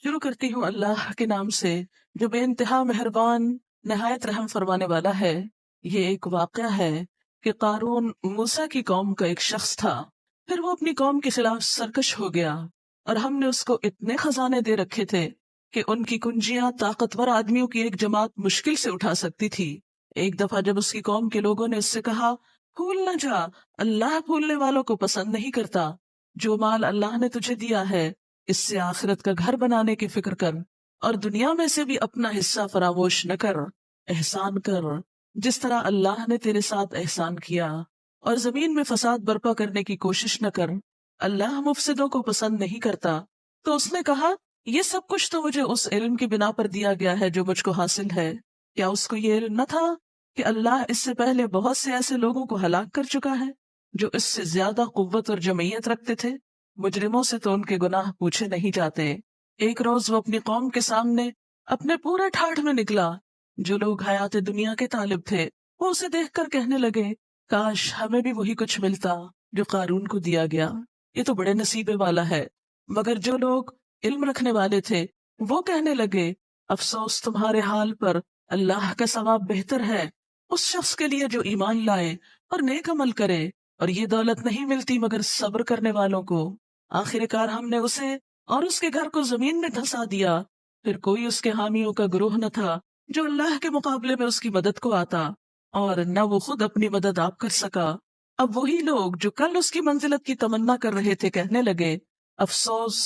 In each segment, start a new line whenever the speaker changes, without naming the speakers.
شروع کرتی ہوں اللہ کے نام سے جو بے انتہا مہربان نہایت رحم فرمانے والا ہے۔ یہ ایک واقعہ ہے کہ قارون موسیٰ کی قوم کا ایک شخص تھا، پھر وہ اپنی قوم کے خلاف سرکش ہو گیا اور ہم نے اس کو اتنے خزانے دے رکھے تھے کہ ان کی کنجیاں طاقتور آدمیوں کی ایک جماعت مشکل سے اٹھا سکتی تھی۔ ایک دفعہ جب اس کی قوم کے لوگوں نے اس سے کہا، بھول نہ جا، اللہ بھولنے والوں کو پسند نہیں کرتا۔ جو مال اللہ نے تجھے دیا ہے اس سے آخرت کا گھر بنانے کی فکر کر اور دنیا میں سے بھی اپنا حصہ فراموش نہ کر، احسان کر جس طرح اللہ نے تیرے ساتھ احسان کیا، اور زمین میں فساد برپا کرنے کی کوشش نہ کر، اللہ مفسدوں کو پسند نہیں کرتا۔ تو اس نے کہا، یہ سب کچھ تو مجھے اس علم کی بنا پر دیا گیا ہے جو مجھ کو حاصل ہے۔ کیا اس کو یہ علم نہ تھا کہ اللہ اس سے پہلے بہت سے ایسے لوگوں کو ہلاک کر چکا ہے جو اس سے زیادہ قوت اور جمعیت رکھتے تھے؟ مجرموں سے تو ان کے گناہ پوچھے نہیں جاتے۔ ایک روز وہ اپنی قوم کے سامنے اپنے پورے ٹھاٹھ میں نکلا۔ جو لوگ حیات دنیا کے طالب تھے وہ اسے دیکھ کر کہنے لگے، کاش ہمیں بھی وہی کچھ ملتا جو قارون کو دیا گیا، یہ تو بڑے نصیبے والا ہے۔ مگر جو لوگ علم رکھنے والے تھے وہ کہنے لگے، افسوس تمہارے حال پر، اللہ کا ثواب بہتر ہے اس شخص کے لیے جو ایمان لائے اور نیک عمل کرے، اور یہ دولت نہیں ملتی مگر صبر کرنے والوں کو۔ آخر کار ہم نے اسے اور اس کے گھر کو زمین میں دھسا دیا، پھر کوئی اس کے حامیوں کا گروہ نہ تھا جو اللہ کے مقابلے میں اس کی مدد کو آتا، اور نہ وہ خود اپنی مدد آپ کر سکا۔ اب وہی لوگ جو کل اس کی منزلت کی تمنا کر رہے تھے کہنے لگے، افسوس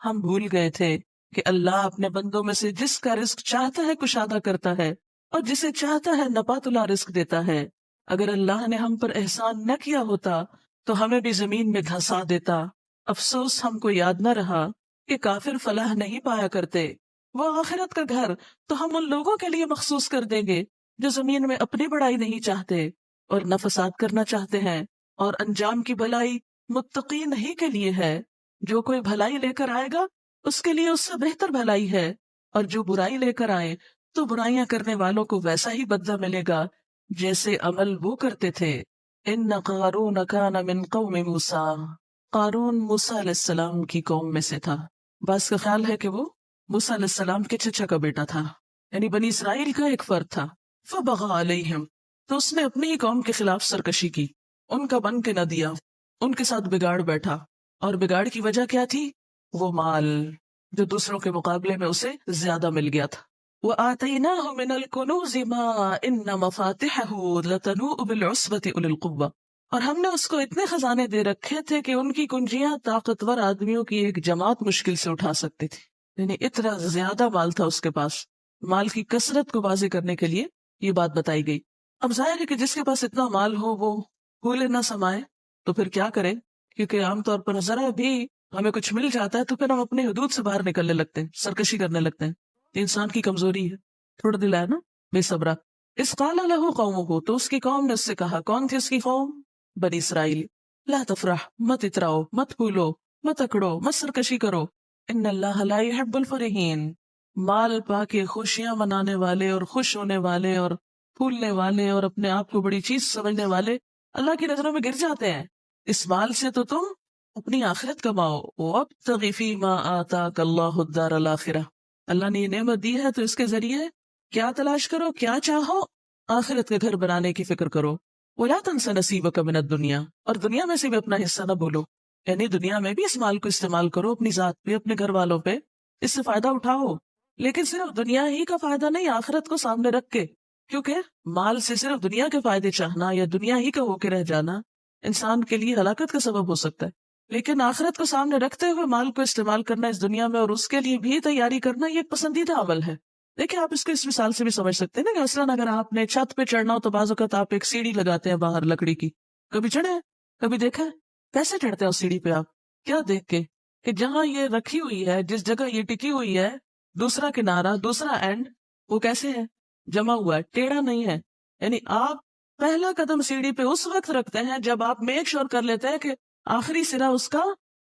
ہم بھول گئے تھے کہ اللہ اپنے بندوں میں سے جس کا رزق چاہتا ہے کشادہ کرتا ہے اور جسے چاہتا ہے نپاتلا رزق دیتا ہے۔ اگر اللہ نے ہم پر احسان نہ کیا ہوتا تو ہمیں بھی زمین میں دھسا دیتا۔ افسوس ہم کو یاد نہ رہا کہ کافر فلاح نہیں پایا کرتے۔ وہ آخرت کا گھر تو ہم ان لوگوں کے لیے مخصوص کر دیں گے جو زمین میں اپنی بڑائی نہیں چاہتے اور نہ فساد کرنا چاہتے ہیں، اور انجام کی بھلائی متقین ہی کے لیے ہے۔ جو کوئی بھلائی لے کر آئے گا اس کے لیے اس سے بہتر بھلائی ہے، اور جو برائی لے کر آئے تو برائیاں کرنے والوں کو ویسا ہی بدلہ ملے گا جیسے عمل وہ کرتے تھے۔ ان قارون کان من قوم موسیٰ، قارون موسیٰ علیہ السلام کی قوم میں سے تھا۔ بعض کا خیال ہے کہ وہ موسیٰ علیہ السلام کے چچا کا بیٹا تھا، یعنی بنی اسرائیل کا ایک فرد تھا۔ فبغى علیہم، تو اس نے اپنی ہی قوم کے خلاف سرکشی کی، ان کا بن کے نہ دیا، ان کے ساتھ بگاڑ بیٹھا۔ اور بگاڑ کی وجہ کیا تھی؟ وہ مال جو دوسروں کے مقابلے میں اسے زیادہ مل گیا تھا۔ وَآتَيْنَاهُ مِنَ الْكُنُوزِ مَا إِنَّ مَفَاتِحَهُ لَتَنُوءُ بِالْعُصْبَةِ أُولِي الْقُوَّةِ، اور ہم نے اس کو اتنے خزانے دے رکھے تھے کہ ان کی کنجیاں طاقتور آدمیوں کی ایک جماعت مشکل سے اٹھا سکتی تھی۔ یعنی اتنا زیادہ مال تھا اس کے پاس۔ مال کی کثرت کو واضح کرنے کے لیے یہ بات بتائی گئی۔ اب ظاہر ہے کہ جس کے پاس اتنا مال ہو وہ بھولے نہ سمائے تو پھر کیا کرے، کیونکہ عام طور پر ذرا بھی ہمیں کچھ مل جاتا ہے تو پھر ہم اپنے حدود سے باہر نکلنے لگتے ہیں، سرکشی کرنے لگتے ہیں۔ یہ انسان کی کمزوری ہے، تھوڑا دل ہے نا، بے صبرا۔ اس قال له قومه، تو اس کی قوم نے اس سے کہا، کون تھی اس کی قوم؟ بنی اسرائیل۔ لا تفرح، مت اتراؤ، مت پھولو، مت اکڑو، مت سرکشی کرو۔ ان اللہ لا يحب الفرحین، مال پا کے خوشیاں منانے والے اور خوش ہونے والے اور پھولنے والے اور اپنے آپ کو بڑی چیز سمجھنے والے اللہ کی نظروں میں گر جاتے ہیں۔ اس مال سے تو تم اپنی آخرت کماؤ۔ وَابْتَغِ فِيمَا آتَاكَ اللَّهُ الدَّارَ الْآخِرَةَ، اللہ نے یہ نعمت دی ہے تو اس کے ذریعے کیا تلاش کرو، کیا چاہو، آخرت کا گھر بنانے کی فکر کرو۔ وَلَا تَنْسَ نَصِيبَكَ مِنَ الدُّنْيَا، اور دنیا میں سے بھی اپنا حصہ نہ بھولو، یعنی دنیا میں بھی اس مال کو استعمال کرو، اپنی ذات پہ، اپنے گھر والوں پہ، اس سے فائدہ اٹھاؤ، لیکن صرف دنیا ہی کا فائدہ نہیں، آخرت کو سامنے رکھ کے، کیونکہ مال سے صرف دنیا کے فائدے چاہنا یا دنیا ہی کا ہو کے رہ جانا انسان کے لیے ہلاکت کا سبب ہو سکتا ہے۔ لیکن آخرت کو سامنے رکھتے ہوئے مال کو استعمال کرنا اس دنیا میں اور اس کے لیے بھی تیاری کرنا، یہ ایک پسندیدہ عمل ہے۔ دیکھیں آپ اس کو اس مثال سے بھی سمجھ سکتے ہیں نا، کہ مثلاً اگر آپ نے چھت پہ چڑھنا ہو تو بعض اوقات آپ ایک سیڑھی لگاتے ہیں باہر لکڑی کی، کبھی چڑھے ہیں؟ کبھی دیکھا ہے؟ کیسے چڑھتے ہیں اس سیڑھی پہ آپ؟ کیا دیکھ کے کہ جہاں یہ رکھی ہوئی ہے، جس جگہ یہ ٹکی ہوئی ہے، دوسرا کنارہ، دوسرا اینڈ، وہ کیسے ہے؟ جمع ہوا ہے، ٹیڑھا نہیں ہے۔ یعنی آپ پہلا قدم سیڑھی پہ اس وقت رکھتے ہیں جب آپ میک شور کر لیتے ہیں کہ آخری سرا اس کا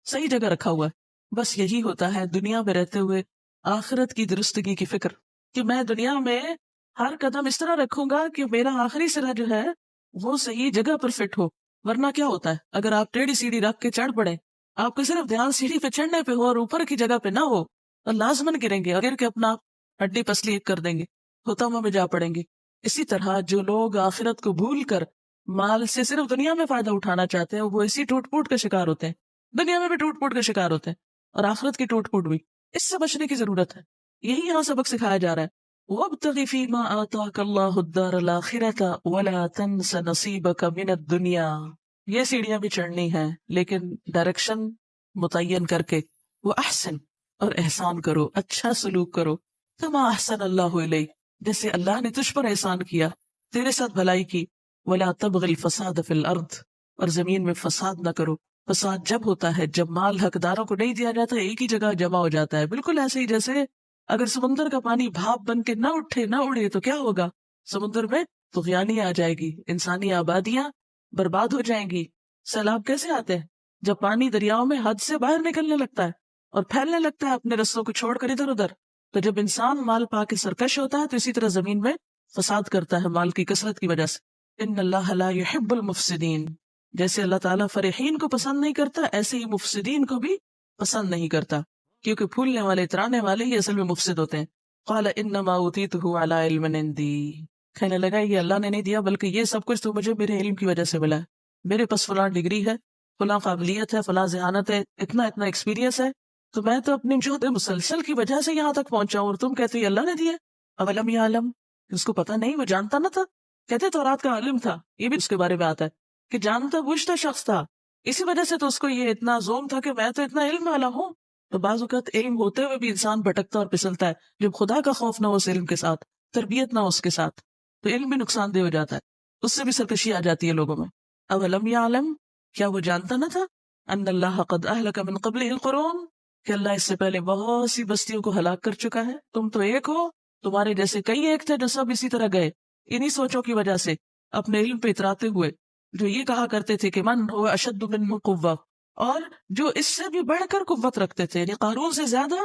صحیح جگہ رکھا ہوا ہے۔ بس یہی ہوتا ہے دنیا میں رہتے ہوئے آخرت کی درستگی کی فکر، کہ میں دنیا میں ہر قدم اس طرح رکھوں گا کہ میرا آخری سرا جو ہے وہ صحیح جگہ پر فٹ ہو۔ ورنہ کیا ہوتا ہے اگر آپ ٹیڑھی سیڑھی رکھ کے چڑھ پڑے، آپ کو صرف دھیان سیڑھی پہ چڑھنے پہ ہو اور اوپر کی جگہ پہ نہ ہو، اور لازمن گریں گے اور گر کے اپنا ہڈی پسلی ایک کر دیں گے، حطمہ میں جا پڑیں گے۔ اسی طرح جو لوگ آخرت کو بھول کر مال سے صرف دنیا میں فائدہ اٹھانا چاہتے ہیں وہ اسی ٹوٹ پوٹ کا شکار ہوتے ہیں، دنیا میں بھی ٹوٹ پوٹ کا شکار ہوتے ہیں اور آخرت کی ٹوٹ پوٹ بھی۔ اس سے بچنے کی ضرورت ہے، یہی یہاں سبق سکھایا جا رہا ہے۔ وَابْتَغِ فِي مَا آتَاكَ اللَّهُ الدَّارَ الْآخِرَةَ وَلَا تَنْسَ نَصِيبَكَ مِنَ الدُّنْيَا۔ یہ سیڑھیاں بھی چڑھنی ہیں لیکن ڈائریکشن متعین کر کے، وہ احسن، اور احسان کرو، اچھا سلوک کرو، کما احسن اللہ علیک، جیسے اللہ نے تجھ پر احسان کیا، تیرے ساتھ بھلائی کی۔ ولا تبغ الفساد فی الارض، اور زمین میں فساد نہ کرو۔ فساد جب ہوتا ہے جب مال حقداروں کو نہیں دیا جاتا، ایک ہی جگہ جمع ہو جاتا ہے، بالکل ایسے ہی جیسے اگر سمندر کا پانی بھاپ بن کے نہ اٹھے نہ اڑے تو کیا ہوگا؟ سمندر میں طغیانی آ جائے گی، انسانی آبادیاں برباد ہو جائیں گی۔ سیلاب کیسے آتے ہیں؟ جب پانی دریاؤں میں حد سے باہر نکلنے لگتا ہے اور پھیلنے لگتا ہے اپنے رستوں کو چھوڑ کر ادھر ادھر، تو جب انسان مال پا کے سرکش ہوتا ہے تو اسی طرح زمین میں فساد کرتا ہے مال کی کثرت کی وجہ سے۔ ان اللہ لا يحب المفسدین، جیسے اللہ تعالیٰ فرحین کو پسند نہیں کرتا ایسے ہی مفسدین کو بھی پسند نہیں کرتا، کیونکہ پھولنے والے اترانے والے ہی اصل میں مفسد ہوتے ہیں۔ قال انما اوتیتہ علی علم عندی، کہنے لگا یہ اللہ نے نہیں دیا بلکہ یہ سب کچھ تو مجھے میرے علم کی وجہ سے ملا ہے، میرے پاس فلاں ڈگری ہے، فلاں قابلیت ہے، فلاں ذہانت ہے، اتنا ایکسپیرینس ہے، تو میں تو اپنی جہد مسلسل کی وجہ سے یہاں تک پہنچا ہوں، اور تم کہتے ہو اللہ نے دیا۔ اولم یعلم، اس کو پتہ نہیں، وہ جانتا نہ تھا، کہتے تورات کا عالم تھا، یہ بھی اس کے بارے میں آتا ہے کہ جانتا بوجھتا شخص تھا، اسی وجہ سے تو اس کو یہ اتنا زوم تھا کہ میں تو اتنا علم والا ہوں۔ تو بعض اوقات علم ہوتے ہوئے بھی انسان بھٹکتا اور پھسلتا ہے، جب خدا کا خوف نہ ہو اس علم کے ساتھ، تربیت نہ ہو اس کے ساتھ، تو علم بھی نقصان دہ ہو جاتا ہے، اس سے بھی سرکشی آ جاتی ہے لوگوں میں۔ اولم یعلم، کیا وہ جانتا نہ تھا، ان اللہ قد اہلک من قبلہ القرون، کہ اللہ اس سے پہلے بہت سی بستیوں کو ہلاک کر چکا ہے، تم تو ایک ہو، تمہارے جیسے کئی ایک تھے جو سب اسی طرح گئے، انہی سوچوں کی وجہ سے، اپنے علم پہ اتراتے ہوئے، جو یہ کہا کرتے تھے کہ من هو اشد منہ قوہ، اور جو اس سے بھی بڑھ کر قوت رکھتے تھے، یعنی قارون سے زیادہ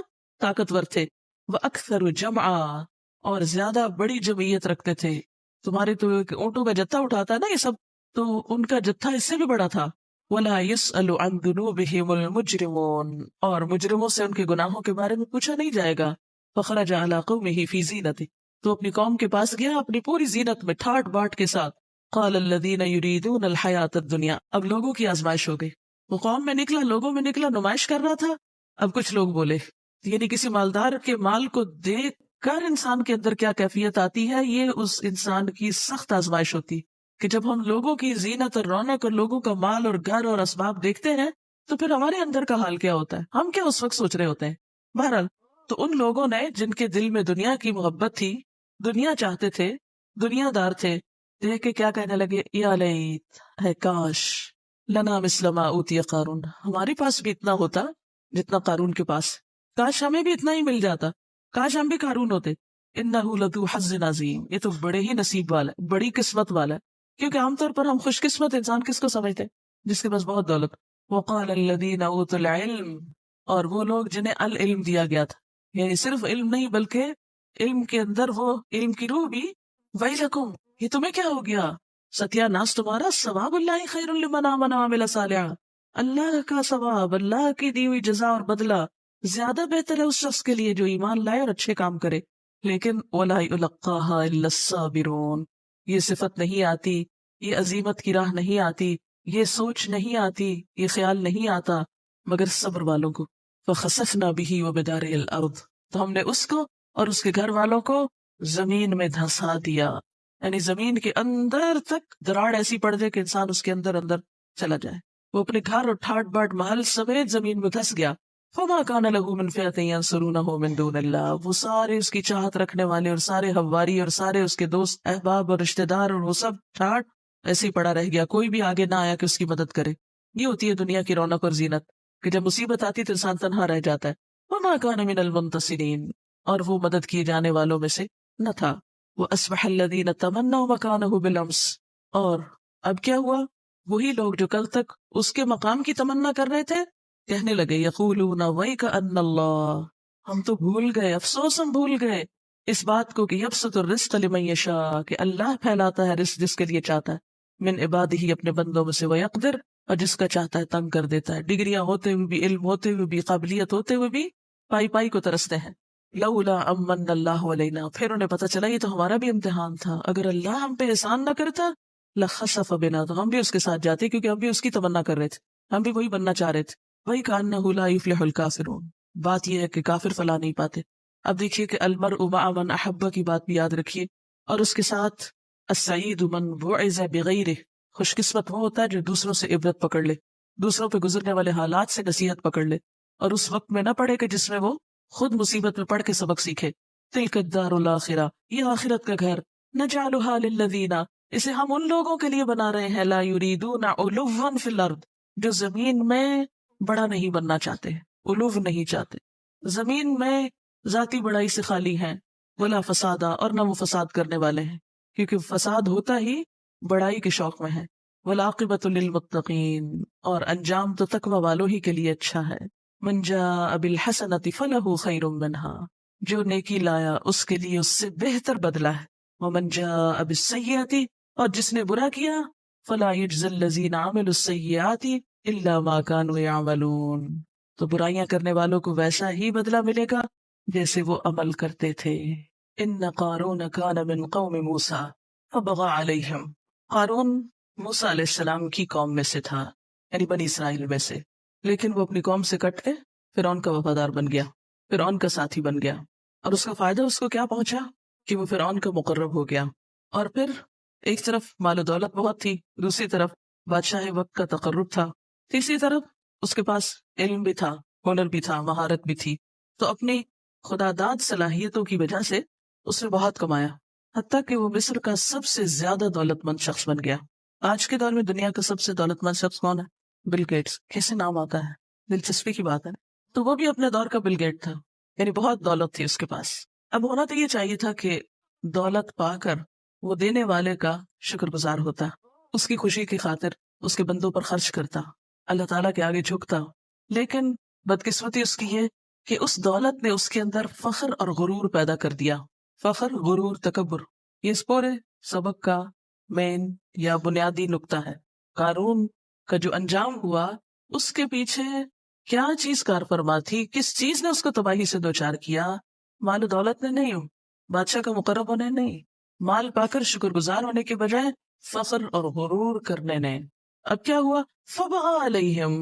طاقتور تھے، وَأَكْثَرُ جَمْعًا، اور زیادہ بڑی جمعیت رکھتے تھے۔ تمہارے تو اونٹوں کا جتھا اٹھاتا ہے نا یہ سب، تو ان کا جتھا اس سے بھی بڑا تھا۔ وَلَا يُسْأَلُ عَنْ ذُنُوبِهِمُ الْمُجْرِمُونَ، اور مجرموں سے ان کے گناہوں کے بارے میں پوچھا نہیں جائے گا۔ فَخَرَجَ عَلَىٰ قَوْمِهِ فِي زِينَتِهِ، تو اپنی قوم کے پاس گیا اپنی پوری زینت میں، ٹھاٹ باٹ کے ساتھ۔ قَالَ الَّذِينَ يُرِيدُونَ الْحَيَاةَ الدُّنْيَا، اب لوگوں کی آزمائش ہو گئی، وہ قوم میں نکلا، لوگوں میں نکلا، نمائش کر رہا تھا۔ اب کچھ لوگ بولے، یعنی کسی مالدار کے مال کو دیکھ کر انسان کے اندر کیا کیفیت آتی ہے، یہ اس انسان کی سخت آزمائش ہوتی کہ جب ہم لوگوں کی زینت اور رونق اور لوگوں کا مال اور گھر اور اسباب دیکھتے ہیں تو پھر ہمارے اندر کا حال کیا ہوتا ہے، ہم کیا اس وقت سوچ رہے ہوتے ہیں۔ بہرحال تو ان لوگوں نے جن کے دل میں دنیا کی محبت تھی، دنیا چاہتے تھے، دنیا دار تھے، دیکھ کے کیا کہنے لگے، یا لیت، ہے کاش، لنا مثل ما اوتی قارون، ہمارے پاس بھی اتنا ہوتا جتنا قارون کے پاس، کاش ہمیں بھی اتنا ہی مل جاتا، کاش ہم بھی قارون ہوتے۔ انہ لذو حظ عظیم، یہ تو بڑے ہی نصیب والا ہے، بڑی قسمت والا ہے، کیونکہ عام طور پر ہم خوش قسمت انسان کس کو سمجھتے ہیں؟ جس کے پاس بہت دولت۔ وقال الذین اوتوا العلم، اور وہ لوگ جنہیں العلم دیا گیا تھا، یعنی صرف علم نہیں بلکہ علم کے اندر وہ علم کی روح بھی، ویلکم، یہ تمہیں کیا ہو گیا، ستیہ ناس تمہارا، ثواب اللہ خیر لمن آمن وعمل صالحا، اللہ کا ثواب، اللہ کی دی ہوئی جزا اور بدلہ زیادہ بہتر ہے اس شخص کے لیے جو ایمان لائے اور اچھے کام کرے۔ لیکن وَلَا يُلَقَّاهَا إِلَّا الصَّابِرُونَ، یہ صفت نہیں آتی، یہ عظیمت کی راہ نہیں آتی، یہ سوچ نہیں آتی، یہ خیال نہیں آتا مگر صبر والوں کو۔ فَخَسَفْنَا بِهِ وَبِدَارِهِ الْأَرْضِ، تو ہم نے اس کو اور اس کے گھر والوں کو زمین میں دھسا دیا، یعنی زمین کے اندر تک دراڑ ایسی پڑ جائے کہ انسان اس کے اندر اندر چلا جائے، وہ اپنے گھر اور ٹھاٹ باٹ محل سمیت زمین میں دھس گیا۔ فما كان له من فئة ينصرونه من دون الله، وہ سارے اس کی چاہت رکھنے والے اور سارے ہواری اور سارے اس کے دوست احباب اور رشتہ دار اور وہ سب ٹھاٹ ایسے ہی پڑا رہ گیا، کوئی بھی آگے نہ آیا کہ اس کی مدد کرے۔ یہ ہوتی ہے دنیا کی رونق اور زینت کہ جب مصیبت آتی تو انسان تنہا رہ جاتا ہے۔ وما كان من المنتصرین، اور وہ مدد کیے جانے والوں میں سے نہ تھا۔ واصبح الذين تمنوا مكانه بالامس، اور اب کیا ہوا، وہی لوگ جو کل تک اس کے مقام کی تمنا کر رہے تھے کہنے لگے، یقولون ویکأن اللہ، ہم تو بھول گئے، افسوس ہم بھول گئے اس بات کو کہ یبسط الرزق لمن یشاء، کہ اللہ پھیلاتا ہے رزق جس کے لیے چاہتا ہے، من عبادہ، اپنے بندوں میں سے، ویقدر، اور جس کا چاہتا ہے تنگ کر دیتا ہے۔ ڈگریاں ہوتے ہوئے بھی، علم ہوتے ہوئے بھی، قابلیت ہوتے ہوئے بھی پائی پائی کو ترستے ہیں. لولا امن اللہ علینا، پھر انہیں پتہ چلا یہ تو ہمارا بھی امتحان تھا، اگر اللہ ہم پہ احسان نہ کرتا لخسف بنا، تو ہم بھی اس کے ساتھ جاتے، کیونکہ ہم بھی اس کی تمنا کر رہے تھے، ہم بھی وہی بننا چاہ رہے تھے. وہی کانہ لا یفلح الکافرون، بات یہ ہے کہ کافر فلاح نہیں پاتے. اب دیکھیے کہ المرء مع من احب کی بات بھی یاد رکھیے، اور اس کے ساتھ السعید من وعظ بغیرہ، خوش قسمت وہ ہوتا ہے جو دوسروں سے عبرت پکڑ لے، دوسروں پہ گزرنے والے حالات سے نصیحت پکڑ لے، اور اس وقت میں نہ پڑے کہ جس میں وہ خود مصیبت میں پڑھ کے سبق سیکھے. تلک الدار الاخرہ، یہ آخرت کا گھر، نجعلھا للذین، اسے ہم ان لوگوں کے لیے بنا رہے ہیں، لا یریدون علوا فی الارض، جو زمین میں بڑا نہیں بننا چاہتے، علو نہیں چاہتے، زمین میں ذاتی بڑائی سے خالی ہیں، ولا فسادا، اور نہ وہ فساد کرنے والے ہیں، کیونکہ فساد ہوتا ہی بڑائی کے شوق میں ہے. والعاقبۃ للمتقین، اور انجام تو تقوی والوں ہی کے لیے اچھا ہے. من جاء بالحسنۃ فلہ خیر منہا، جو نیکی لایا اس کے لیے اس سے بہتر بدلہ ہے. ومن جاء بالسیئۃ، اور جس نے برا کیا، فلا یجزی الذین عملوا السیئات الا ما كانوا یعملون، تو برائیاں کرنے والوں کو ویسا ہی بدلہ ملے گا جیسے وہ عمل کرتے تھے. ان قارون کان من قوم موسیٰ فبغى علیہم، قارون موسیٰ علیہ السلام کی قوم میں سے تھا، یعنی بنی اسرائیل میں سے، لیکن وہ اپنی قوم سے کٹ کے فرعون کا وفادار بن گیا، فرعون کا ساتھی بن گیا، اور اس کا فائدہ اس کو کیا پہنچا کہ وہ فرعون کا مقرب ہو گیا. اور پھر ایک طرف مال و دولت بہت تھی، دوسری طرف بادشاہ وقت کا تقرب تھا، تیسری طرف اس کے پاس علم بھی تھا، ہنر بھی تھا، مہارت بھی تھی. تو اپنی خدا داد صلاحیتوں کی وجہ سے اس نے بہت کمایا، حتیٰ کہ وہ مصر کا سب سے زیادہ دولت مند شخص بن گیا. آج کے دور میں دنیا کا سب سے دولت مند شخص کون ہے؟ Bill Gates. کیسے نام آتا ہے، دلچسپی کی بات ہے. تو وہ بھی اپنے دور کا بل گیٹ تھا، یعنی بہت دولت تھی اس کے پاس. اب ہونا تو یہ چاہیے تھا کہ دولت پا کر وہ دینے والے کا شکر گزار ہوتا، اس کی خوشی کی خاطر اس کے بندوں پر خرچ کرتا، اللہ تعالیٰ کے آگے جھکتا. لیکن بدقسمتی اس کی ہے کہ اس دولت نے اس کے اندر فخر اور غرور پیدا کر دیا. فخر، غرور، تکبر، یہ اس پورے سبق کا مین یا بنیادی نقطہ ہے. قارون کا جو انجام ہوا اس کے پیچھے کیا چیز کار فرما تھی، کس چیز نے اس کو تباہی سے دوچار کیا؟ مال و دولت نے نہیں، ہو بادشاہ کا مقرب ہونے نہیں، مال پا کر شکر گزار ہونے کے بجائے فخر اور غرور کرنے نے. اب کیا ہوا؟ فبغى علیہم،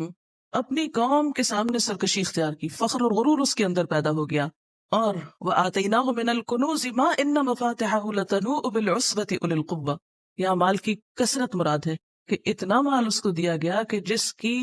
اپنی قوم کے سامنے سرکشی اختیار کی، فخر اور غرور اس کے اندر پیدا ہو گیا. اور وَآتَيْنَاهُ مِنَ الْكُنُوزِ مَا إِنَّ مَفَاتِحَهُ لَتَنُوءُ بِالْعُصْبَةِ أُولِي الْقُوَّةِ. یہاں مال کی کثرت مراد ہے کہ اتنا مال اس کو دیا گیا کہ جس کی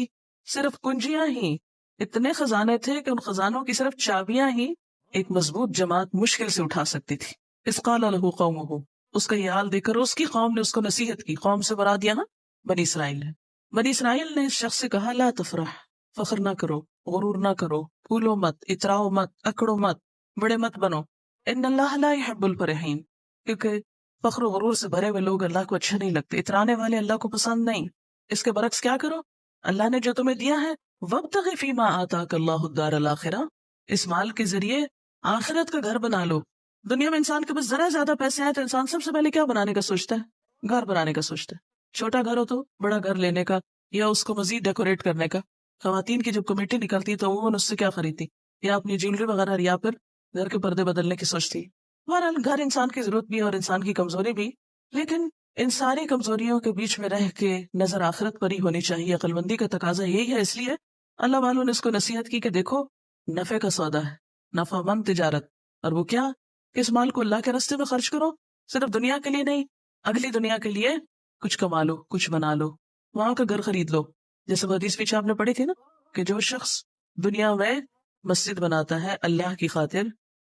صرف کنجیاں ہی، اتنے خزانے تھے کہ ان خزانوں کی صرف چابیاں ہی ایک مضبوط جماعت مشکل سے اٹھا سکتی تھی. اِذْ قَالَ لَهُ قَوْمُهُ، اس کا یہ حال دیکھ کر اس کی قوم نے اس کو نصیحت کی. قوم سے مراد یہاں بنی اسرائیل ہے. بنی اسرائیل نے اس شخص سے کہا لا تفرح، فخر نہ کرو، غرور نہ کرو، پھولو مت، اتراؤ مت، اکڑو مت، بڑے مت بنو. ان اللہ لا يحب الفرحین، کیونکہ فخر و غرور سے بھرے ہوئے لوگ اللہ کو اچھے نہیں لگتے، اترانے والے اللہ کو پسند نہیں. اس کے برعکس کیا کرو؟ اللہ نے جو تمہیں دیا ہے وابتغ فیما آتاک اللہ الدار الاخرہ، اس مال کے ذریعے آخرت کا گھر بنا لو. دنیا میں انسان کے پاس ذرا زیادہ پیسے ہیں تو انسان سب سے پہلے کیا بنانے کا سوچتا ہے؟ گھر بنانے کا سوچتا ہے. چھوٹا گھر ہو تو بڑا گھر لینے کا، یا اس کو مزید ڈیکوریٹ کرنے کا. خواتین کی جب کمیٹی نکلتی ہے تو عموماً اس سے کیا خریدتی؟ یا اپنی جیولری وغیرہ، یا پھر گھر کے پردے بدلنے کی سوچتی. بہرحال گھر انسان کی ضرورت بھی ہے اور انسان کی کمزوری بھی، لیکن ان ساری کمزوریوں کے بیچ میں رہ کے نظر آخرت پر ہی ہونی چاہیے. عقل مندی کا تقاضا یہی ہے. اس لیے اللہ والوں نے اس کو نصیحت کی کہ دیکھو نفع کا سودا ہے، نفع مند تجارت. اور وہ کیا؟ اس مال کو اللہ کے راستے میں خرچ کرو، صرف دنیا کے لیے نہیں، اگلی دنیا کے لیے کچھ کما لو، کچھ بنا لو، وہاں کا گھر خرید لو. جیسے وہ حدیث پیچھے آپ نے پڑھی تھی نا کہ جو شخص دنیا میں مسجد بناتا ہے اللہ کی خاطر،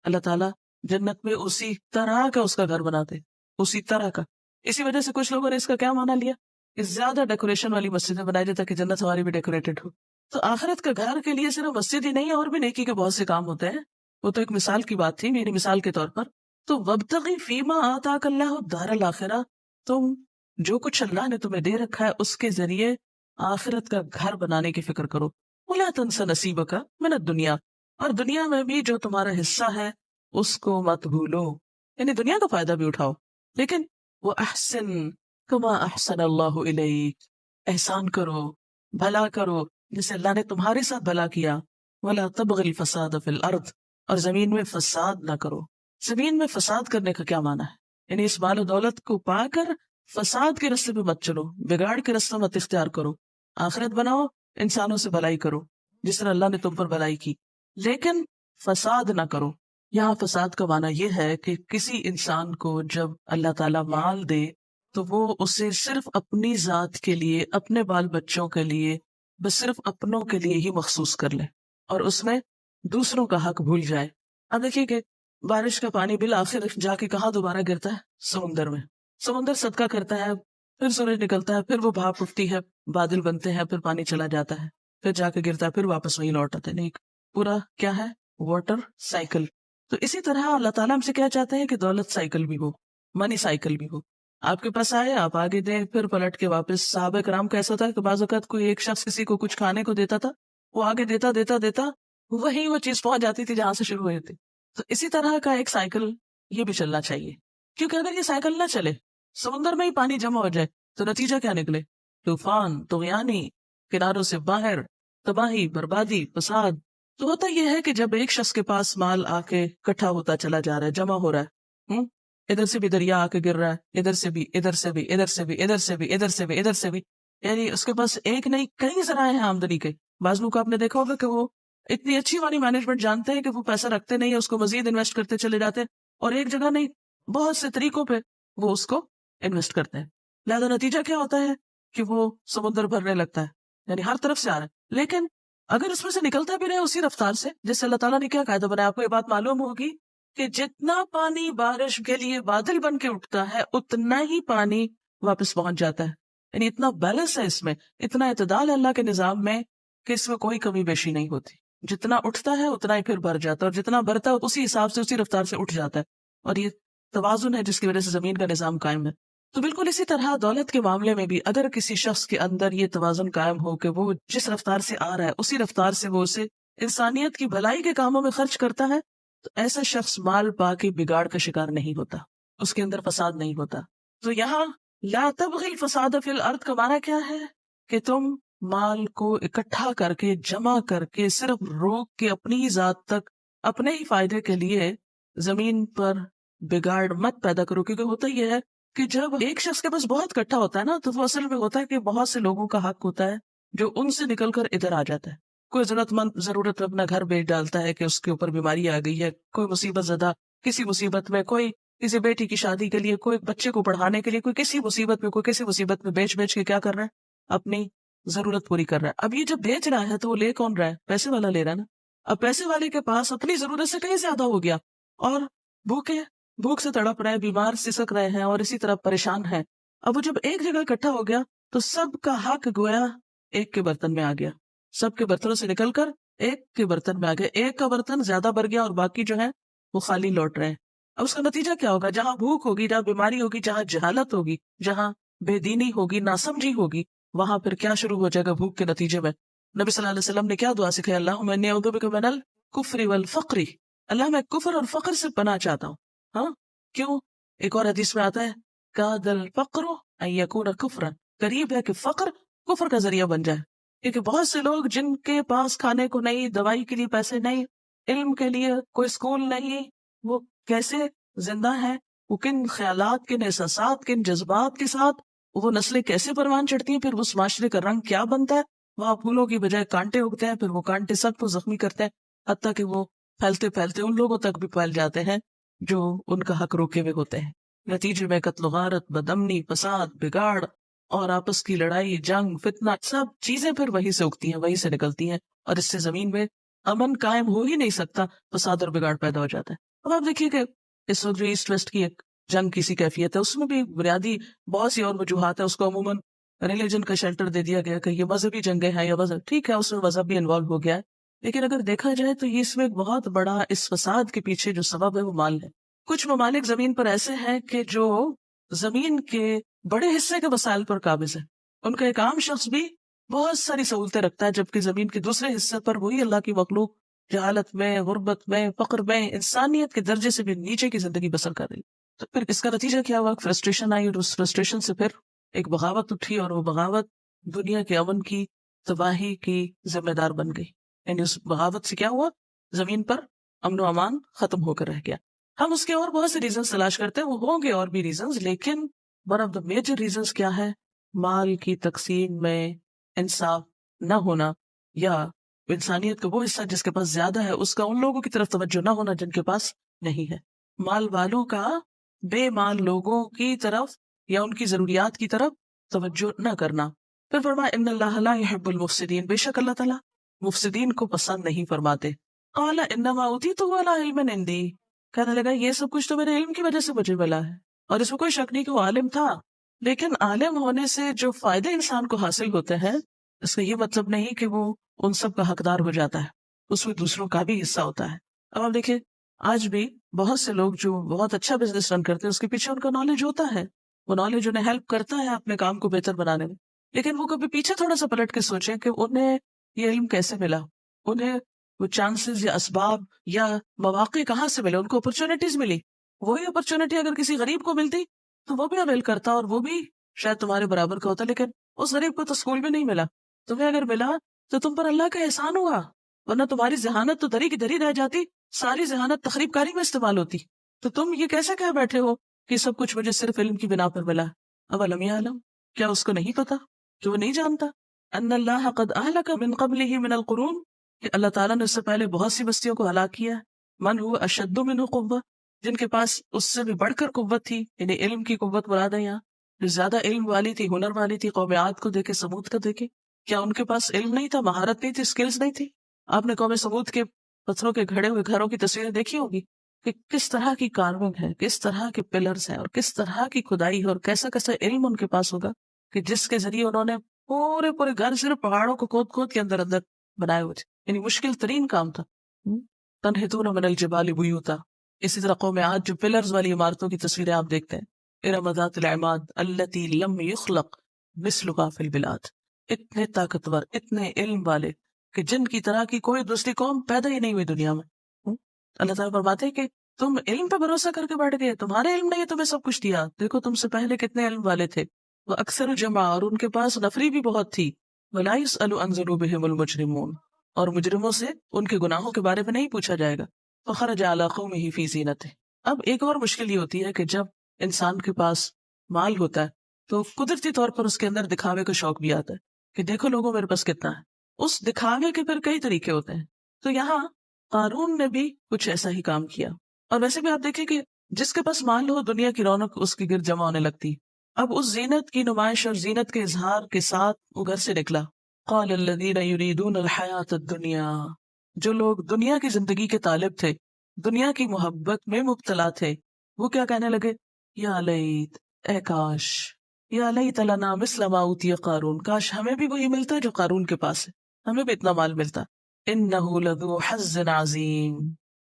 اللہ تعالیٰ جنت میں اسی طرح کا اس کا گھر بناتے، اسی طرح کا. اسی وجہ سے کچھ لوگوں نے اس کا کیا مانا لیا کہ زیادہ ڈیکوریشن والی مسجدیں بنائی جاتا کہ جنت ہماری بھی ڈیکوریٹڈ ہو. تو آخرت کا گھر کے لیے صرف مسجد ہی نہیں، اور بھی نیکی کے بہت سے کام ہوتے ہیں. وہ تو ایک مثال کی بات تھی، میری مثال کے طور پر. تو وابتغی فیما آتاک اللہ الدار الاخرہ، تم جو کچھ اللہ نے تمہیں دے رکھا ہے اس کے ذریعے آخرت کا گھر بنانے کی فکر کرو. وَلَا تَنْسَ نَصِيبَكَ مِنَ الدُّنْيَا، اور دنیا میں بھی جو تمہارا حصہ ہے اس کو مت بھولو، یعنی دنیا کا فائدہ بھی اٹھاؤ. لیکن وَأَحْسِن كَمَا أَحْسَنَ اللَّهُ إِلَيْكَ، احسان کرو، بھلا کرو جیسے اللہ نے تمہارے ساتھ بھلا کیا. وَلَا تَبْغِ الْفَسَادَ فِي الْأَرْضِ، اور زمین میں فساد نہ کرو۔ زمین میں فساد کرنے کا کیا معنی ہے؟ یعنی اس مال و دولت کو پا کر فساد کے راستے پہ مت چلو، بگاڑ کے راستے مت اختیار کرو، آخرت بناؤ، انسانوں سے بھلائی کرو جس طرح اللہ نے تم پر بھلائی کی، لیکن فساد نہ کرو۔ یہاں فساد کا معنی یہ ہے کہ کسی انسان کو جب اللہ تعالیٰ مال دے تو وہ اسے صرف اپنی ذات کے لیے، اپنے بال بچوں کے لیے، بس صرف اپنوں کے لیے ہی مخصوص کر لے اور اس میں دوسروں کا حق بھول جائے۔ اب دیکھیے کہ بارش کا پانی بالآخر جا کے کہاں دوبارہ گرتا ہے؟ سمندر میں۔ سمندر صدقہ کرتا ہے، پھر سورج نکلتا ہے، پھر وہ بھاپ اٹھتی ہے، بادل بنتے ہیں، پھر پانی چلا جاتا ہے، پھر جا کے گرتا ہے، پھر واپس وہی لوٹ آتے ہیں۔ نہیں، پورا کیا ہے؟ Water cycle. تو اسی طرح اللہ تعالیٰ ہم سے کیا چاہتے ہیں کہ دولت سائیکل بھی ہو، منی سائیکل بھی ہو۔ آپ کے پاس آئے، آپ آگے دیں، پھر پلٹ کے واپس۔ صحابہ کرام کا ایسا تھا کہ بعض اوقات کوئی ایک شخص کسی کو کچھ کھانے کو دیتا تھا، وہ آگے دیتا دیتا دیتا وہی وہ چیز پہنچ جاتی تھی جہاں سے شروع ہوئی تھی۔ تو اسی طرح کا ایک سائیکل یہ بھی چلنا چاہیے، کیونکہ اگر یہ سائیکل نہ چلے، سمندر میں ہی پانی جمع ہو جائے تو نتیجہ کیا نکلے؟ طوفان، طغیانی، کناروں سے باہر، تباہی، بربادی، فساد۔ تو ہوتا یہ ہے کہ جب ایک شخص کے پاس مال آ کے اکٹھا ہوتا چلا جا رہا ہے، جمع ہو رہا ہے، ادھر سے بھی دریا آ کے گر رہا ہے، ادھر سے بھی، ادھر سے بھی، ادھر سے بھی، ادھر سے بھی، ادھر سے بھی، ادھر سے بھی، یعنی اس کے پاس ایک نہیں کئی ذرائع ہیں آمدنی کے۔ بعض لوگ کو آپ نے دیکھا ہوگا کہ وہ اتنی اچھی والی مینجمنٹ جانتے ہیں کہ وہ پیسہ رکھتے نہیں ہیں، اس کو مزید انویسٹ کرتے چلے جاتے ہیں، اور ایک جگہ نہیں بہت سے طریقوں پہ وہ اس کو انویسٹ کرتے ہیں۔ لہذا نتیجہ کیا ہوتا ہے کہ وہ سمندر بھرنے لگتا ہے، یعنی ہر طرف سے آ رہا ہے۔ لیکن اگر اس میں سے نکلتا بھی رہے اسی رفتار سے، جس سے اللہ تعالیٰ نے کیا قاعدہ بنایا، آپ کو یہ بات معلوم ہوگی کہ جتنا پانی بارش کے لیے بادل بن کے اٹھتا ہے اتنا ہی پانی واپس پہنچ جاتا ہے۔ یعنی اتنا بیلنس ہے اس میں، اتنا اعتدال ہے اللہ کے نظام میں کہ اس میں کوئی کمی بیشی نہیں ہوتی۔ جتنا اٹھتا ہے اتنا ہی پھر بھر جاتا ہے، اور جتنا بھرتا ہے اسی حساب سے اسی رفتار سے اٹھ جاتا ہے، اور یہ توازن ہے جس کی وجہ سے زمین کا نظام قائم ہے۔ تو بالکل اسی طرح دولت کے معاملے میں بھی اگر کسی شخص کے اندر یہ توازن قائم ہو کہ وہ جس رفتار سے آ رہا ہے اسی رفتار سے وہ اسے انسانیت کی بھلائی کے کاموں میں خرچ کرتا ہے، تو ایسا شخص مال پا کے بگاڑ کا شکار نہیں ہوتا، اس کے اندر فساد نہیں ہوتا۔ تو یہاں لا تبغی الفساد فی الارض کا معنی کیا ہے کہ تم مال کو اکٹھا کر کے، جمع کر کے، صرف روک کے اپنی ہی ذات تک، اپنے ہی فائدے کے لیے زمین پر بگاڑ مت پیدا کرو۔ کیونکہ ہوتا یہ ہے کہ جب ایک شخص کے پاس بہت اکٹھا ہوتا ہے نا، تو وہ اصل میں ہوتا ہے کہ بہت سے لوگوں کا حق ہوتا ہے جو ان سے نکل کر ادھر آ جاتا ہے۔ کوئی ضرورت مند ضرورت میں اپنا گھر بیچ ڈالتا ہے کہ اس کے اوپر بیماری آ گئی ہے، کوئی مصیبت زدہ کسی مصیبت میں، کوئی کسی بیٹی کی شادی کے لیے، کوئی بچے کو پڑھانے کے لیے، کوئی کسی مصیبت میں، کوئی کسی مصیبت میں بیچ بیچ کے کیا کر رہا ہے؟ اپنی ضرورت پوری کر رہا ہے۔ اب یہ جب بیچ رہا ہے تو وہ لے کون رہا ہے؟ پیسے والا لے رہا ہے نا۔ اب پیسے والے کے پاس اپنی ضرورت سے کہیں زیادہ ہو گیا، اور بھوک سے تڑپ رہے ہیں، بیمار سسک رہے ہیں، اور اسی طرح پریشان ہیں۔ اب وہ جب ایک جگہ اکٹھا ہو گیا تو سب کا حق گویا ایک کے برتن میں آ گیا، سب کے برتنوں سے نکل کر ایک کے برتن میں آ گیا، ایک کا برتن زیادہ بھر گیا اور باقی جو ہے وہ خالی لوٹ رہے ہیں۔ اب اس کا نتیجہ کیا ہوگا؟ جہاں بھوک ہوگی، جہاں بیماری ہوگی، جہاں جہالت ہوگی، جہاں بے دینی ہوگی، ناسمجھی ہوگی، وہاں پھر کیا شروع ہو جائے گا؟ بھوک کے نتیجے میں نبی صلی اللہ علیہ وسلم نے کیا دعا سکھائی؟ اللہم انی اعوذ بک من الکفر والفقر، اللہ میں کفر اور فقر سے پناہ چاہتا ہوں۔ ہاں کیوں؟ ایک اور حدیث میں آتا ہے کاد الفقر ان یکون کفرا، قریب ہے کہ فقر کفر کا ذریعہ بن جائے۔ کیونکہ بہت سے لوگ جن کے پاس کھانے کو نہیں، دوائی کے لیے پیسے نہیں، علم کے لیے کوئی اسکول نہیں، وہ کیسے زندہ ہیں؟ وہ کن خیالات، کن احساسات، کن جذبات کے ساتھ وہ نسلیں کیسے پروان چڑھتی ہیں، پھر اس معاشرے کا رنگ کیا بنتا ہے؟ وہاں پھولوں کی بجائے کانٹے اگتے ہیں، پھر وہ کانٹے سب کو زخمی کرتے ہیں، حتیٰ کہ وہ پھیلتے پھیلتے ان لوگوں تک بھی پھیل جاتے ہیں جو ان کا حق روکے ہوئے ہوتے ہیں۔ نتیجے میں قتل و غارت، بدامنی، فساد، بگاڑ اور آپس کی لڑائی، جنگ، فتنہ، سب چیزیں پھر وہی سے اگتی ہیں، وہی سے نکلتی ہیں، اور اس سے زمین میں امن قائم ہو ہی نہیں سکتا، فساد اور بگاڑ پیدا ہو جاتا ہے۔ اب آپ دیکھیے کہ اس وقت جو ایسٹ ویسٹ کی ایک جنگ کی سی کیفیت ہے، اس میں بھی بنیادی بہت سی اور وجوہات ہیں۔ اس کو عموماً ریلیجن کا شیلٹر دے دیا گیا کہ یہ مذہبی جنگیں ہیں، یا مذہب ٹھیک ہے، اس میں مذہب بھی انوالو ہو گیا ہے، لیکن اگر دیکھا جائے تو یہ اس میں ایک بہت بڑا اس فساد کے پیچھے جو سبب ہے وہ مال ہے۔ کچھ ممالک زمین پر ایسے ہیں کہ جو زمین کے بڑے حصے کے وسائل پر قابض ہے، ان کا ایک عام شخص بھی بہت ساری سہولتیں رکھتا ہے، جبکہ زمین کے دوسرے حصے پر وہی اللہ کی مخلوق جہالت میں، غربت میں، فقر میں، انسانیت کے درجے سے بھی نیچے کی زندگی بسر کر رہی۔ تو پھر اس کا نتیجہ کیا ہوا؟ فرسٹریشن آئی، اور اس فرسٹریشن سے پھر ایک بغاوت اٹھی، اور وہ بغاوت دنیا کے امن کی تباہی کی ذمہ دار بن گئی۔ یعنی اس بغاوت سے کیا ہوا؟ زمین پر امن و امان ختم ہو کر رہ گیا. ہم اس کے اور بہت سے ریزنز تلاش کرتے ہیں، وہ ہوں گے اور بھی ریزنز، لیکن one of the major reasons کیا ہے؟ مال کی تقسیم میں انصاف نہ ہونا، یا انسانیت کا وہ حصہ جس کے پاس زیادہ ہے اس کا ان لوگوں کی طرف توجہ نہ ہونا جن کے پاس نہیں ہے. مال والوں کا بے مال لوگوں کی طرف یا ان کی ضروریات کی طرف توجہ نہ کرنا. پھر فرمایا ان اللہ لا يحب المفسدین، بے شک اللہ تعالیٰ مفسدین کو پسند نہیں فرماتے. قال انما اوتیتہ علی علم عندی، کہنے لگا یہ سب کچھ تو میرے علم کی وجہ سے مجھے ملا ہے، اور اس میں کوئی شک نہیں کہ وہ عالم تھا. لیکن عالم ہونے سے جو فائدے انسان کو حاصل ہوتے ہیں اس کا یہ مطلب نہیں کہ وہ ان سب کا حقدار ہو جاتا ہے، اس میں دوسروں کا بھی حصہ ہوتا ہے. اب آپ دیکھیں آج بھی بہت سے لوگ جو بہت اچھا بزنس رن کرتے ہیں اس کے پیچھے ان کا نالج ہوتا ہے، وہ نالج انہیں ہیلپ کرتا ہے اپنے کام کو بہتر بنانے میں، لیکن وہ کبھی پیچھے تھوڑا سا پلٹ کے سوچیں کہ انہیں یہ علم کیسے ملا، انہیں وہ چانسز یا اسباب یا مواقع کہاں سے ملے، ان کو اپرچونٹیز ملی. وہی اپرچونٹی اگر کسی غریب کو ملتی تو وہ بھی اویل کرتا اور وہ بھی شاید تمہارے برابر کا ہوتا، لیکن اس غریب کو تو اسکول بھی نہیں ملا. تمہیں اگر ملا تو تم پر اللہ کا احسان ہوا، ورنہ تمہاری ذہانت تو دری کی دری رہ جاتی، ساری ذہانت تخریب کاری میں استعمال ہوتی. تو تم یہ کیسے کہہ بیٹھے ہو کہ سب کچھ مجھے صرف علم کی بنا پر ملا؟ اولم یعلم، کیا اس کو نہیں پتا کہ وہ نہیں جانتا ان اللہ قد اہلک من قبلہ من القرون، کہ اللہ تعالیٰ نے اس سے پہلے بہت سی بستیوں کو ہلاک کیا ہے. من هو اشد منہ قوہ، جن کے پاس اس سے بھی بڑھ کر قوت تھی، یعنی علم کی قوت مراد ہے یہاں، جو زیادہ علم والی تھی، ہنر والی تھی. قوم عاد کو دیکھے، سمود کو دیکھے، کیا ان کے پاس علم نہیں تھا، مہارت نہیں تھی، اسکلز نہیں تھی؟ آپ نے قوم سمود کے پتھروں کے گھڑے ہوئے گھروں کی تصویریں دیکھی ہوگی کہ کس طرح کی کارونگ ہے، کس طرح کے پلرز ہیں، اور کس طرح کی کھدائی ہے، اور کیسا کیسا علم ان کے پاس ہوگا کہ جس کے ذریعے انہوں نے پورے پورے گھر صرف پہاڑوں کو کھود کھود کے اندر اندر بنائے ہوئے تھے. یعنی مشکل ترین کام تھا. تنحتون من الجبال بیوتا. اسی طرح قوم عاد جو پلرز والی عمارتوں کی تصویریں آپ دیکھتے ہیں، ارم ذات العماد التي لم يخلق مثلها في البلاد، اتنے طاقتور، اتنے علم والے کہ جن کی طرح کی کوئی دوسری قوم پیدا ہی نہیں ہوئی دنیا میں. اللہ تعالیٰ فرماتے ہیں کہ تم علم پہ بھروسہ کر کے بیٹھ گئے، تمہارے علم نے یہ تمہیں سب کچھ دیا. دیکھو تم سے پہلے کتنے علم والے تھے. وہ اکثر جمع، اور ان کے پاس نفری بھی بہت تھی. ولا يسأل عن ذنوبهم المجرمون، اور مجرموں سے ان کے گناہوں کے بارے میں نہیں پوچھا جائے گا. فخرج على قومه في زینته. اب ایک اور مشکل یہ ہوتی ہے کہ جب انسان کے پاس مال ہوتا ہے تو قدرتی طور پر اس کے اندر دکھاوے کا شوق بھی آتا ہے کہ دیکھو لوگوں میرے پاس کتنا ہے. اس دکھاوے کے پھر کئی طریقے ہوتے ہیں. تو یہاں قارون نے بھی کچھ ایسا ہی کام کیا. اور ویسے بھی آپ دیکھیں کہ جس کے پاس مال ہو دنیا کی رونق اس کے گرد جمع ہونے لگتی. اب اس زینت کی نمائش اور زینت کے اظہار کے ساتھ وہ گھر سے نکلا. قال الذین یریدون الحیات الدنیا، جو لوگ دنیا کی زندگی کے طالب تھے، دنیا کی محبت میں مبتلا تھے، وہ کیا کہنے لگے؟ یا لیت، اے کاش، یا لیت لنا مثل ما اوتی قارون، کاش ہمیں بھی وہی ملتا جو قارون کے پاس ہے، ہمیں بھی اتنا مال ملتا. انہ لذو حظ عظیم.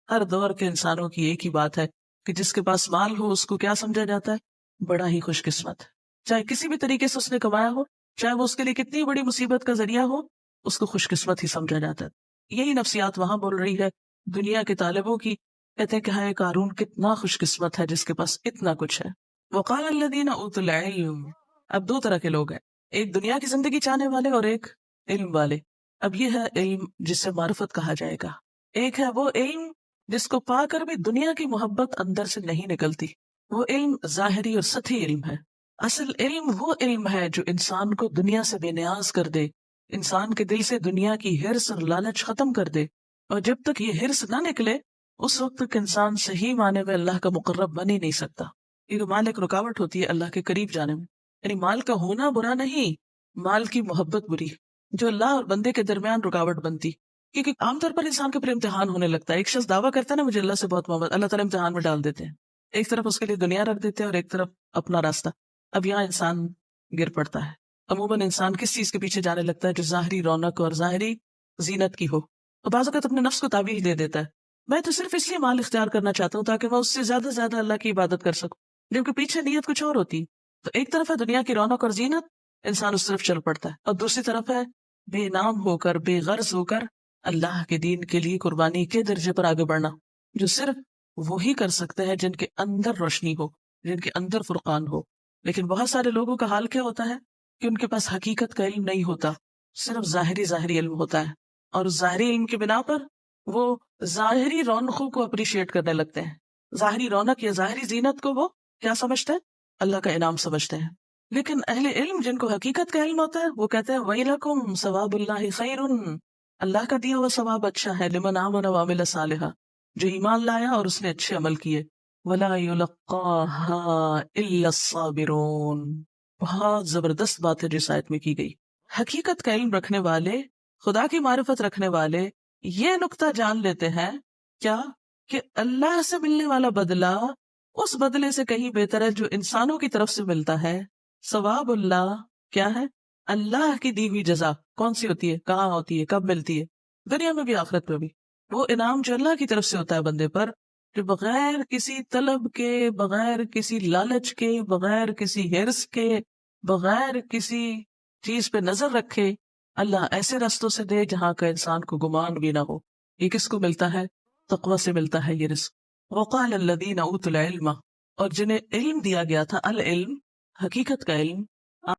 ہر دور کے انسانوں کی ایک ہی بات ہے کہ جس کے پاس مال ہو اس کو کیا سمجھا جاتا ہے؟ بڑا ہی خوش قسمت ہے. چاہے کسی بھی طریقے سے اس نے کمایا ہو، چاہے وہ اس کے لیے کتنی بڑی مصیبت کا ذریعہ ہو، اس کو خوش قسمت ہی سمجھا جاتا ہے. یہی نفسیات وہاں بول رہی ہے دنیا کے طالبوں کی. کہتے ہیں کہ ہائے قارون کتنا خوش قسمت ہے جس کے پاس اتنا کچھ ہے. وقال الذین اوتوا العلم. اب دو طرح کے لوگ ہیں، ایک دنیا کی زندگی چاہنے والے اور ایک علم والے. اب یہ ہے علم جسے معرفت کہا جائے گا. ایک ہے وہ علم جس کو پا کر بھی دنیا کی محبت اندر سے نہیں نکلتی، وہ علم ظاہری اور سطحی علم ہے. اصل علم وہ علم ہے جو انسان کو دنیا سے بے نیاز کر دے، انسان کے دل سے دنیا کی ہرس اور لالچ ختم کر دے. اور جب تک یہ ہرس نہ نکلے اس وقت تک انسان صحیح معنی میں اللہ کا مقرب بن ہی نہیں سکتا. یہ مال ایک رکاوٹ ہوتی ہے اللہ کے قریب جانے میں. یعنی مال کا ہونا برا نہیں، مال کی محبت بری جو اللہ اور بندے کے درمیان رکاوٹ بنتی. کیونکہ عام طور پر انسان کے اوپر امتحان ہونے لگتا ہے. ایک شخص دعویٰ کرتا ہے نا مجھے اللہ سے بہت محبت، اللہ تعالیٰ امتحان میں ڈال دیتے ہیں. ایک طرف اس کے لیے دنیا رکھ دیتے ہیں اور ایک طرف اپنا راستہ. اب یہاں انسان گر پڑتا ہے. عموماً انسان کس چیز کے پیچھے جانے لگتا ہے؟ جو ظاہری رونق اور ظاہری زینت کی ہو. اور بعض اوقات اپنے نفس کو تعبیر دے دیتا ہے، میں تو صرف اس لیے مال اختیار کرنا چاہتا ہوں تاکہ میں اس سے زیادہ سے زیادہ اللہ کی عبادت کر سکوں، جبکہ پیچھے نیت کچھ اور ہوتی. تو ایک طرف ہے دنیا کی رونق اور زینت، انسان اس طرف چل پڑتا ہے، اور دوسری طرف ہے بے نام ہو کر، بے غرض ہو کر اللہ کے دین کے لیے قربانی کے درجے پر آگے بڑھنا، جو صرف وہی کر سکتے ہیں جن کے اندر روشنی ہو، جن کے اندر فرقان ہو. لیکن بہت سارے لوگوں کا حال کیا ہوتا ہے کہ ان کے پاس حقیقت کا علم نہیں ہوتا، صرف ظاہری علم ہوتا ہے. اور ظاہری علم کی بنا پر وہ ظاہری رونقوں کو اپریشیٹ کرنے لگتے ہیں. ظاہری رونق یا ظاہری زینت کو وہ کیا سمجھتے ہیں؟ اللہ کا انعام سمجھتے ہیں. لیکن اہل علم جن کو حقیقت کا علم ہوتا ہے وہ کہتے ہیں وَيْلَكُمْ ثواب اللہ خیر، اللہ کا دیا ہوا ثواب اچھا ہے، لمن آمن وعمل صالحا، جو ایمان لایا اور اس نے اچھے عمل کیے. وَلَا يُلَقَّاهَا إِلَّا الصَّابِرُونَ. بہت زبردست بات ہے جس آیت میں کی گئی. حقیقت کا علم رکھنے والے، خدا کی معرفت رکھنے والے یہ نقطہ جان لیتے ہیں کیا کہ اللہ سے ملنے والا بدلہ اس بدلے سے کہیں بہتر ہے جو انسانوں کی طرف سے ملتا ہے. ثواب اللہ کیا ہے؟ اللہ کی دی ہوئی جزا. کون سی ہوتی ہے؟ کہاں ہوتی ہے؟ کب ملتی ہے؟ دنیا میں بھی آخرت میں بھی. وہ انعام جو اللہ کی طرف سے ہوتا ہے بندے پر، جو بغیر کسی طلب کے، بغیر کسی لالچ کے، بغیر کسی ہرس کے، بغیر کسی چیز پہ نظر رکھے اللہ ایسے رستوں سے دے جہاں کا انسان کو گمان بھی نہ ہو. یہ کس کو ملتا ہے؟ تقوی سے ملتا ہے یہ رزق. وقال الذین اوتوا العلم، اور جنہیں علم دیا گیا تھا، العلم حقیقت کا علم،